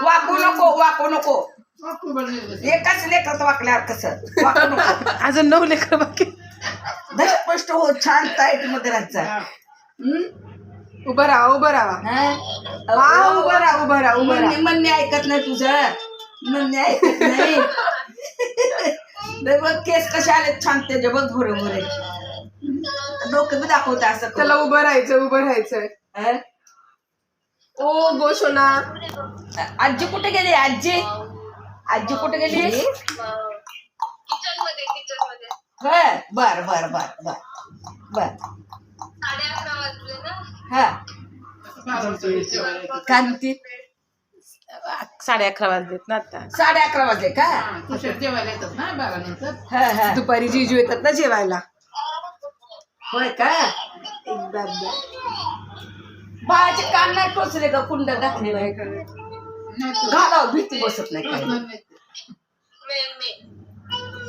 वाकू नको एकाच लेकरात वाकल्यावर कसं वाकू नको. अजून 9 लेकर बाकी. धष्टपुष्ट हो छान टाईट मध्ये राहायचा. उभं राहा उभं राहा. उभं राहा. म्हणणे ऐकत नाही तुझं. म्हणणे ऐकत नाही. बघ केस कसे आले छान त्याचे बघ भोरे भोरे. डोकं बी दाखवते असं. त्याला उभं राहायचंय. ओ गोशोना. आजी कुठे गेली? आजी कुठे गेली? बर बर बर बर बर. हा काय म्हणते? 11:30 वाजलेत ना आता. 11:30 वाजले का? दुपारी जीजू येतात ना जेवायला. होय का? बाळाचे कान नाही टोचले का? कुंड घातले घालाव भीती बसत नाही काय.